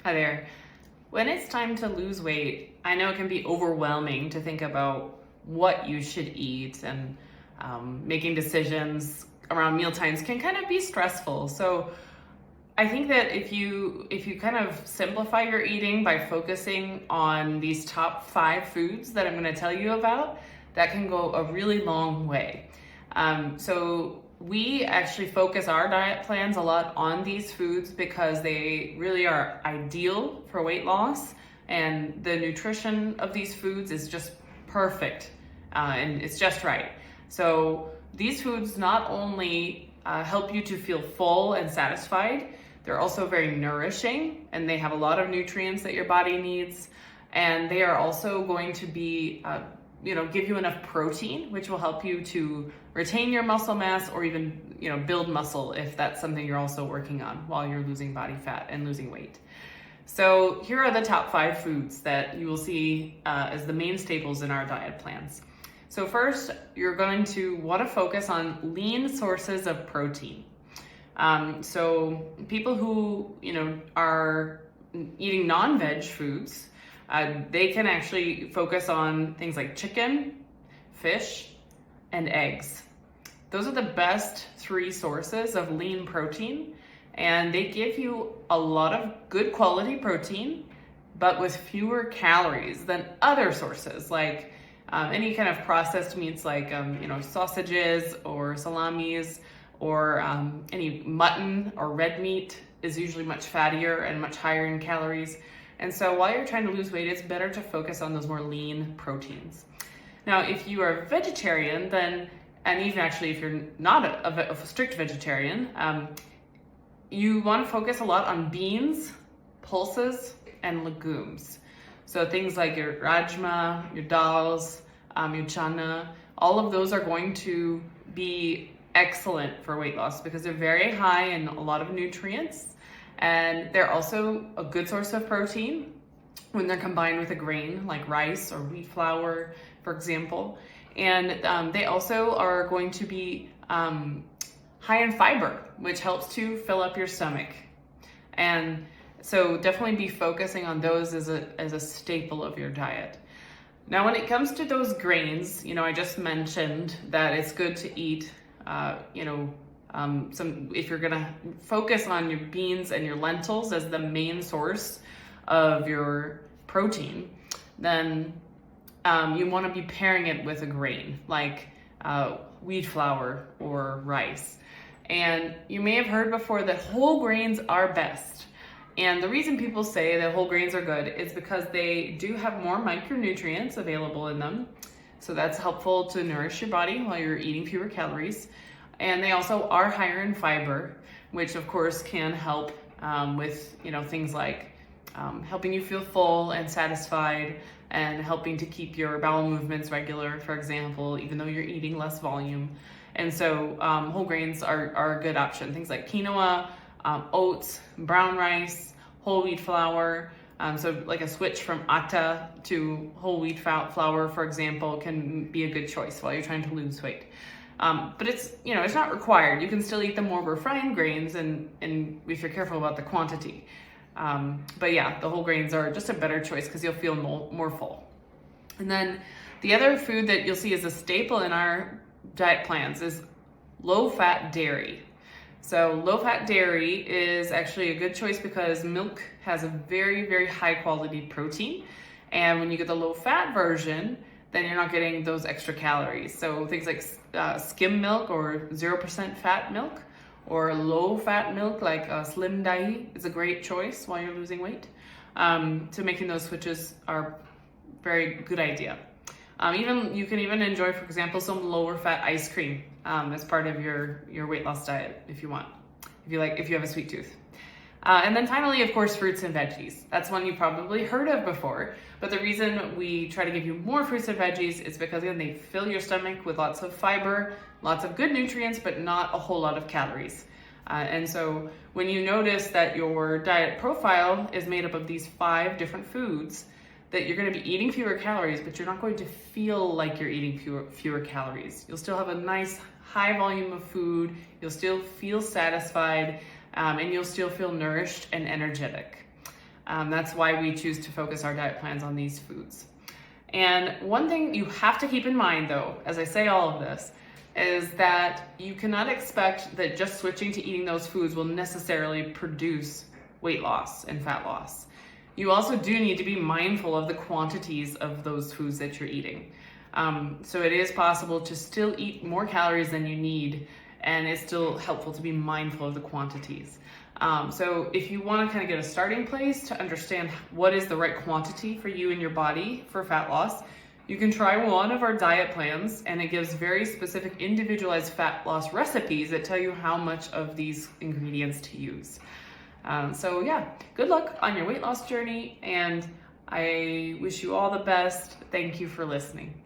Hi there. When it's time to lose weight, I know it can be overwhelming to think about what you should eat, and making decisions around meal times can kind of be stressful. So I think that if you kind of simplify your eating by focusing on these top 5 foods that I'm going to tell you about, that can go a really long way. So we actually focus our diet plans a lot on these foods because they really are ideal for weight loss, and the nutrition of these foods is just perfect, and it's just right. So these foods not only help you to feel full and satisfied, they're also very nourishing, and they have a lot of nutrients that your body needs, and they are also going to be give you enough protein, which will help you to retain your muscle mass, or even build muscle if that's something you're also working on while you're losing body fat and losing weight. So here are the top 5 foods that you will see as the main staples in our diet plans. So first, you're going to want to focus on lean sources of protein. So people who are eating non-veg foods, they can actually focus on things like chicken, fish, and eggs. Those are the best 3 sources of lean protein, and they give you a lot of good quality protein, but with fewer calories than other sources, like any kind of processed meats like sausages or salamis, or any mutton or red meat is usually much fattier and much higher in calories. And so while you're trying to lose weight, it's better to focus on those more lean proteins. Now, if you are vegetarian, and even actually if you're not a strict vegetarian, you want to focus a lot on beans, pulses, and legumes. So things like your rajma, your dals, your chana, all of those are going to be excellent for weight loss because they're very high in a lot of nutrients, and they're also a good source of protein when they're combined with a grain like rice or wheat flour, for example. And they also are going to be high in fiber, which helps to fill up your stomach. And so definitely be focusing on those as a staple of your diet. Now, when it comes to those grains, I just mentioned that it's good to eat if you're gonna focus on your beans and your lentils as the main source of your protein, then you want to be pairing it with a grain like wheat flour or rice. And you may have heard before that whole grains are best. And the reason people say that whole grains are good is because they do have more micronutrients available in them. So that's helpful to nourish your body while you're eating fewer calories. And they also are higher in fiber, which of course can help with things like helping you feel full and satisfied, and helping to keep your bowel movements regular, for example, even though you're eating less volume. And so whole grains are a good option. Things like quinoa, oats, brown rice, whole wheat flour. So like a switch from atta to whole wheat flour, for example, can be a good choice while you're trying to lose weight. But it's not required. You can still eat the more refined grains, and if you're careful about the quantity. But yeah, the whole grains are just a better choice because you'll feel more full. And then the other food that you'll see as a staple in our diet plans is low-fat dairy. So low-fat dairy is actually a good choice because milk has a very, very high quality protein. And when you get the low-fat version, then you're not getting those extra calories. So things like skim milk or 0% fat milk, or low-fat milk like slim dahi is a great choice while you're losing weight. So making those switches are very good idea. You can even enjoy, for example, some lower fat ice cream as part of your weight loss diet if you want, if you have a sweet tooth. And then finally, of course, fruits and veggies. That's one you've probably heard of before, but the reason we try to give you more fruits and veggies is because, again, they fill your stomach with lots of fiber, lots of good nutrients, but not a whole lot of calories. And so when you notice that your diet profile is made up of these 5 different foods, that you're going to be eating fewer calories, but you're not going to feel like you're eating fewer calories. You'll still have a nice high volume of food, you'll still feel satisfied, and you'll still feel nourished and energetic. That's why we choose to focus our diet plans on these foods. And one thing you have to keep in mind though, as I say all of this, is that you cannot expect that just switching to eating those foods will necessarily produce weight loss and fat loss. You also do need to be mindful of the quantities of those foods that you're eating. So it is possible to still eat more calories than you need, and it's still helpful to be mindful of the quantities. So if you want to kind of get a starting place to understand what is the right quantity for you and your body for fat loss, you can try one of our diet plans, and it gives very specific individualized fat loss recipes that tell you how much of these ingredients to use. So yeah, good luck on your weight loss journey, and I wish you all the best. Thank you for listening.